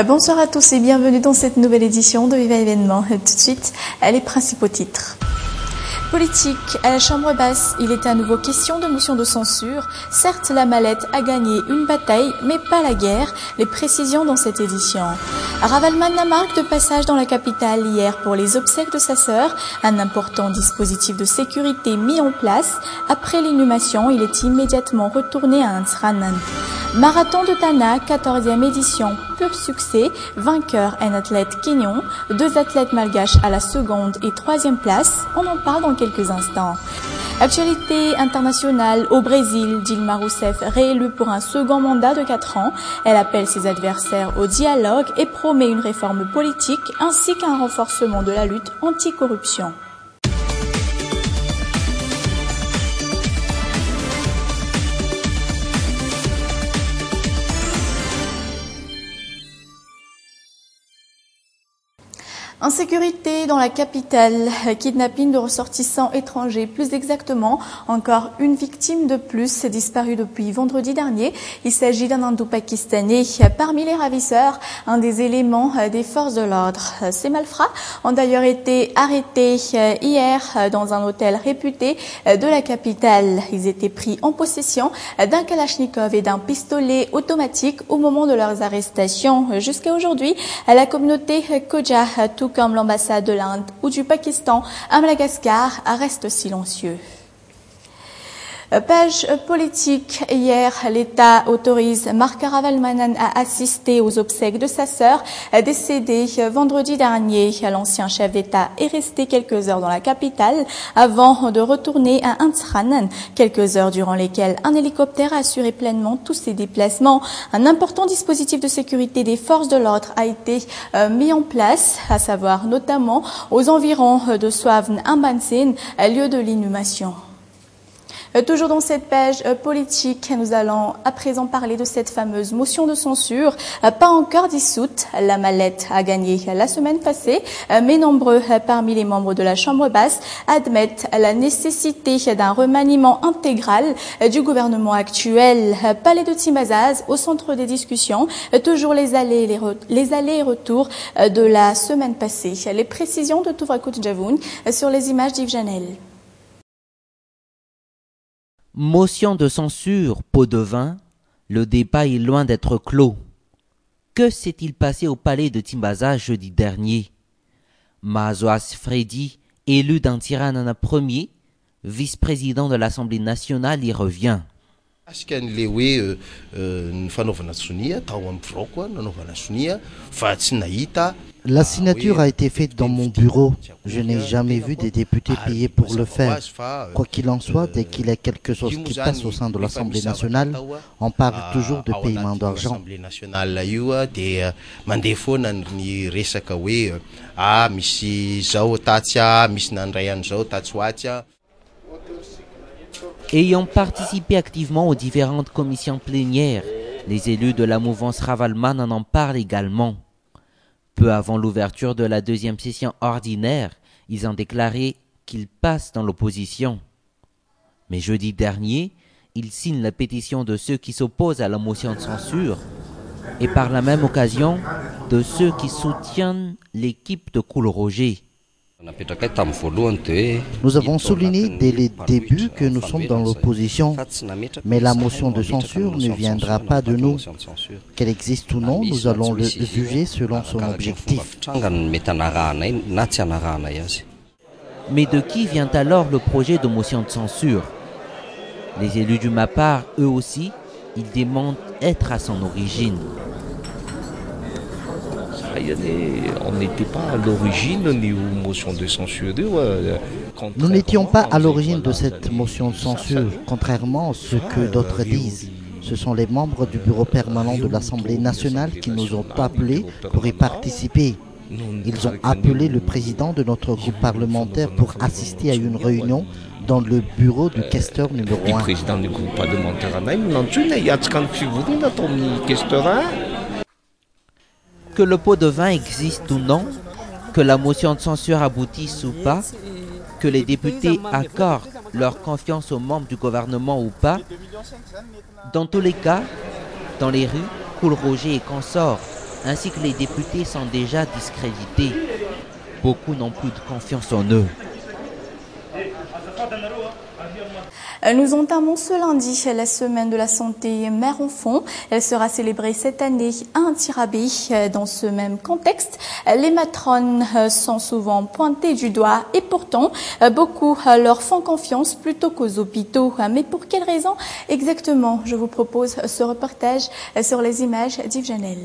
Bonsoir à tous et bienvenue dans cette nouvelle édition de Viva Événement. Tout de suite, les principaux titres. Politique, à la Chambre basse, il est à nouveau question de motion de censure. Certes, la mallette a gagné une bataille, mais pas la guerre. Les précisions dans cette édition. Ravalman marque de passage dans la capitale hier pour les obsèques de sa sœur. Un important dispositif de sécurité mis en place. Après l'inhumation, il est immédiatement retourné à Ansranan. Marathon de Tana, 14e édition, pur succès, vainqueur un athlète kenyan, 2 athlètes malgaches à la seconde et 3e place, on en parle dans quelques instants. Actualité internationale au Brésil, Dilma Rousseff réélue pour un second mandat de 4 ans. Elle appelle ses adversaires au dialogue et promet une réforme politique ainsi qu'un renforcement de la lutte anticorruption. Insécurité dans la capitale, kidnapping de ressortissants étrangers, plus exactement, encore une victime de plus disparue depuis vendredi dernier. Il s'agit d'un Indo-Pakistanais. Parmi les ravisseurs, un des éléments des forces de l'ordre. Ces malfrats ont d'ailleurs été arrêtés hier dans un hôtel réputé de la capitale. Ils étaient pris en possession d'un kalachnikov et d'un pistolet automatique au moment de leurs arrestations. Jusqu'à aujourd'hui, la communauté Khoja, tout comme l'ambassade de l'Inde ou du Pakistan à Madagascar, reste silencieux. Page politique. Hier, l'État autorise Marc Ravalmanan à assister aux obsèques de sa sœur décédée vendredi dernier. L'ancien chef d'État est resté quelques heures dans la capitale avant de retourner à Ansranan. Quelques heures durant lesquelles un hélicoptère a assuré pleinement tous ses déplacements. Un important dispositif de sécurité des forces de l'ordre a été mis en place, à savoir notamment aux environs de Soavn Ambansin, lieu de l'inhumation. Toujours dans cette page politique, nous allons à présent parler de cette fameuse motion de censure, pas encore dissoute. La mallette a gagné la semaine passée, mais nombreux parmi les membres de la Chambre basse admettent la nécessité d'un remaniement intégral du gouvernement actuel. Palais de Timazaz, au centre des discussions, toujours les allers et retours de la semaine passée. Les précisions de Touvrakout Javoun sur les images d'Yves Janel. Motion de censure, pot de vin, le débat est loin d'être clos. Que s'est-il passé au palais de Timbaza jeudi dernier? Mazoas Freddy, élu d'un Tirana Ier, vice-président de l'Assemblée nationale, y revient. La signature a été faite dans mon bureau. Je n'ai jamais vu des députés payés pour le faire. Quoi qu'il en soit, dès qu'il y a quelque chose qui passe au sein de l'Assemblée nationale, on parle toujours de paiement d'argent. Ayant participé activement aux différentes commissions plénières, les élus de la mouvance Ravalman en parlent également. Peu avant l'ouverture de la deuxième session ordinaire, ils ont déclaré qu'ils passent dans l'opposition. Mais jeudi dernier, ils signent la pétition de ceux qui s'opposent à la motion de censure et par la même occasion de ceux qui soutiennent l'équipe de Koul Roger. Nous avons souligné dès les débuts que nous sommes dans l'opposition, mais la motion de censure ne viendra pas de nous. Qu'elle existe ou non, nous allons le juger selon son objectif. Mais de qui vient alors le projet de motion de censure? Les élus du MAPAR, eux aussi, ils demandent être à son origine. On n'était pas à l'origine ni aux motions de censure. Nous n'étions pas à l'origine de cette motion de censure, contrairement à ce que d'autres disent. Ce sont les membres du bureau permanent de l'Assemblée nationale qui nous ont appelés pour y participer. Ils ont appelé le président de notre groupe parlementaire pour assister à une réunion dans le bureau du questeur numéro 1. Le président du groupe parlementaire, que le pot de vin existe ou non, que la motion de censure aboutisse ou pas, que les députés accordent leur confiance aux membres du gouvernement ou pas, dans tous les cas, dans les rues, Koul Roger et consorts ainsi que les députés sont déjà discrédités. Beaucoup n'ont plus de confiance en eux. Nous entamons ce lundi la semaine de la santé mère-enfant. Elle sera célébrée cette année à Antirabé. Dans ce même contexte, les matrones sont souvent pointées du doigt et pourtant, beaucoup leur font confiance plutôt qu'aux hôpitaux. Mais pour quelles raisons exactement? Je vous propose ce reportage sur les images d'Yves Janel.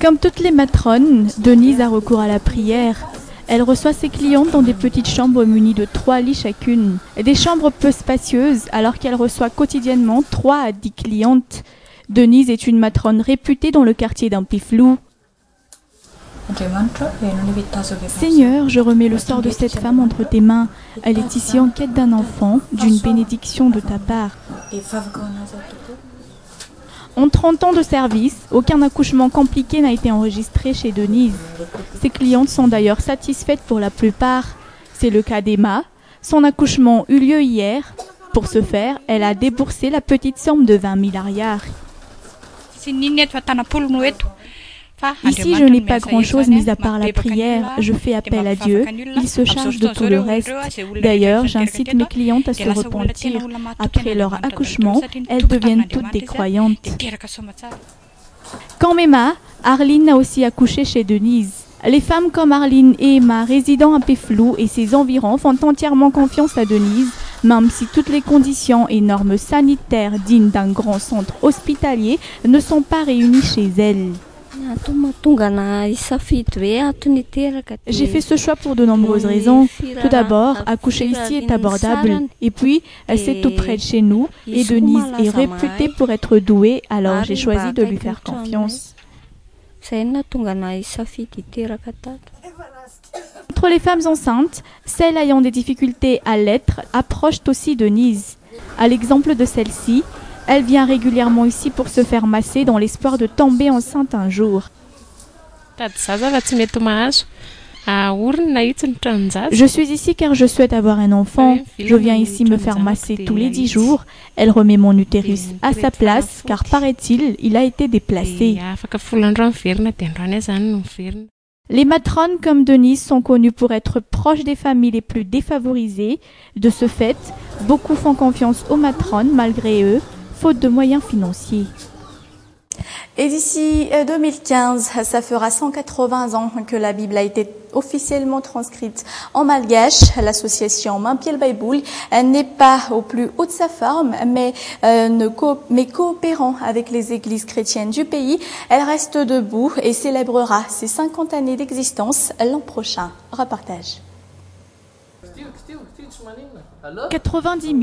Comme toutes les matrones, Denise a recours à la prière. Elle reçoit ses clientes dans des petites chambres munies de 3 lits chacune. Des chambres peu spacieuses alors qu'elle reçoit quotidiennement 3 à 10 clientes. Denise est une matrone réputée dans le quartier d'Ampiflou. Seigneur, je remets le sort de cette femme entre tes mains. Elle est ici en quête d'un enfant, d'une bénédiction de ta part. En 30 ans de service, aucun accouchement compliqué n'a été enregistré chez Denise. Ses clientes sont d'ailleurs satisfaites pour la plupart. C'est le cas d'Emma. Son accouchement eut lieu hier. Pour ce faire, elle a déboursé la petite somme de 20 000 ariars. Ici, je n'ai pas grand-chose mis à part la prière. Je fais appel à Dieu. Il se charge de tout le reste. D'ailleurs, j'incite mes clientes à se repentir. Après leur accouchement, elles deviennent toutes des croyantes. Comme Emma, Arline a aussi accouché chez Denise. Les femmes comme Arline et Emma, résidant à Péflou et ses environs, font entièrement confiance à Denise, même si toutes les conditions et normes sanitaires dignes d'un grand centre hospitalier ne sont pas réunies chez elle. J'ai fait ce choix pour de nombreuses raisons. Tout d'abord, accoucher ici est abordable. Et puis, c'est tout près de chez nous. Et Denise est réputée pour être douée, alors j'ai choisi de lui faire confiance. Entre les femmes enceintes, celles ayant des difficultés à l'être approchent aussi Denise. À l'exemple de celle-ci, elle vient régulièrement ici pour se faire masser dans l'espoir de tomber enceinte un jour. Je suis ici car je souhaite avoir un enfant. Je viens ici me faire masser tous les 10 jours. Elle remet mon utérus à sa place car, paraît-il, il a été déplacé. Les matrones comme Denise sont connues pour être proches des familles les plus défavorisées. De ce fait, beaucoup font confiance aux matrones malgré eux, faute de moyens financiers. Et d'ici 2015, ça fera 180 ans que la Bible a été officiellement transcrite en malgache. L'association Mampiel Baiboul n'est pas au plus haut de sa forme, mais coopérant avec les églises chrétiennes du pays, elle reste debout et célébrera ses 50 années d'existence l'an prochain. Reportage. 90 000,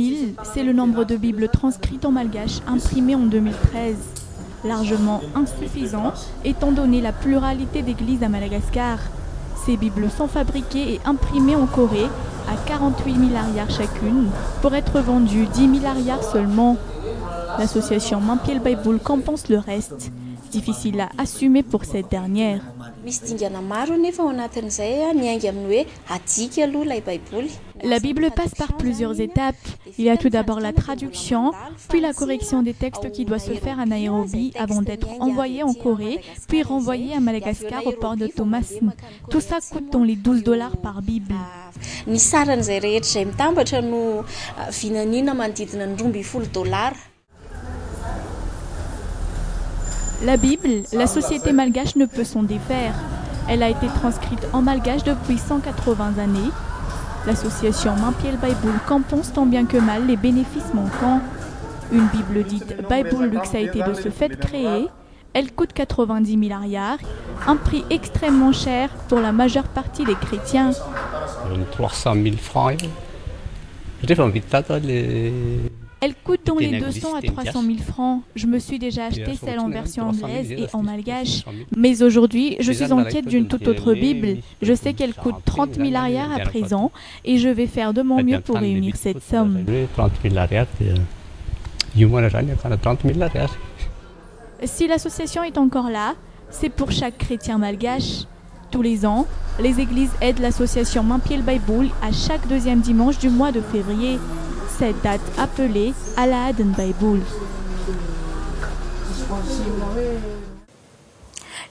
c'est le nombre de Bibles transcrites en malgache imprimées en 2013. Largement insuffisant, étant donné la pluralité d'églises à Madagascar. Ces Bibles sont fabriquées et imprimées en Corée à 48 000 ariars chacune, pour être vendues 10 000 ariars seulement. L'association Mampiel Baiboul compense le reste. Difficile à assumer pour cette dernière. La Bible passe par plusieurs étapes. Il y a tout d'abord la traduction, puis la correction des textes qui doit se faire à Nairobi avant d'être envoyé en Corée, puis renvoyé à Madagascar au port de Thomasin. Tout ça coûte dans les $12 par Bible. La Bible, la société malgache ne peut s'en défaire. Elle a été transcrite en malgache depuis 180 années. L'association Mampiel Baiboul compense tant bien que mal les bénéfices manquants. Une Bible dite Baiboul Lux a été de ce fait créée. Elle coûte 90 000 ariars, un prix extrêmement cher pour la majeure partie des chrétiens. 300 000 francs. Elle coûte dans les 200 à 300 000 francs. Je me suis déjà acheté celle en version anglaise et en malgache. Mais aujourd'hui, je suis en quête d'une toute autre Bible. Je sais qu'elle coûte 30 000 ariars à présent et je vais faire de mon mieux pour réunir cette somme. Si l'association est encore là, c'est pour chaque chrétien malgache. Tous les ans, les églises aident l'association Mampiel Baiboul à chaque deuxième dimanche du mois de février. Cette date appelée Alaaden Baiboul.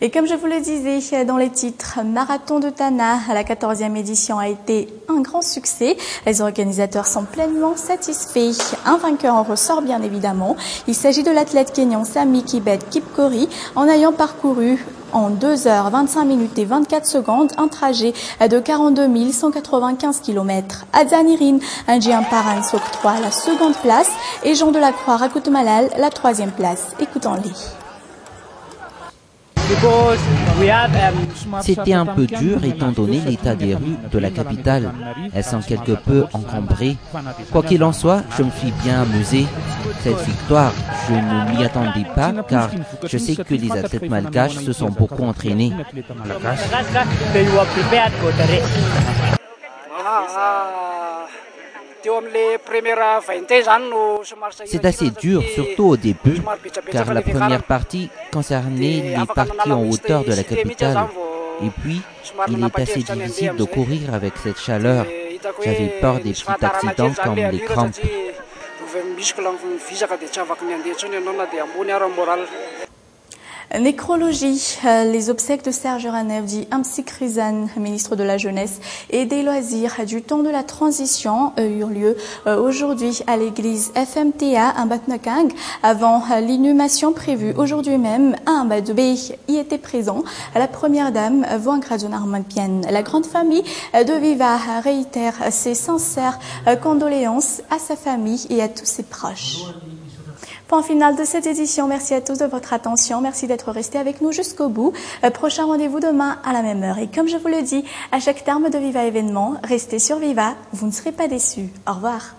Et comme je vous le disais dans les titres, Marathon de Tana, la 14e édition a été un grand succès. Les organisateurs sont pleinement satisfaits. Un vainqueur en ressort bien évidemment. Il s'agit de l'athlète kenyan Sami Kibet Kipkori en ayant parcouru en 2 heures 25 minutes et 24 secondes un trajet de 42 195 km. Adzanirin Ndjiamparan s'octroie la seconde place et Jean Delacroix Rakoutemalal la 3e place. Écoutons-les. C'était un peu dur étant donné l'état des rues de la capitale. Elles sont quelque peu encombrées. Quoi qu'il en soit, je me suis bien amusé. Cette victoire, je ne m'y attendais pas car je sais que les athlètes malgaches se sont beaucoup entraînés. C'est assez dur, surtout au début, car la première partie concernait les parties en hauteur de la capitale. Et puis, il est assez difficile de courir avec cette chaleur. J'avais peur des petits accidents comme les crampes. Nécrologie, les obsèques de Serge Ranevdi Amsikruzan, ministre de la Jeunesse et des Loisirs du temps de la transition, eurent lieu aujourd'hui à l'église FMTA à Batnakang. Avant l'inhumation prévue aujourd'hui même à Mbadbe, y était présent la première dame Voangrajon Armanpian. La grande famille de Viva réitère ses sincères condoléances à sa famille et à tous ses proches. Point final de cette édition. Merci à tous de votre attention. Merci d'être restés avec nous jusqu'au bout. Prochain rendez-vous demain à la même heure. Et comme je vous le dis, à chaque terme de Viva événement, restez sur Viva. Vous ne serez pas déçus. Au revoir.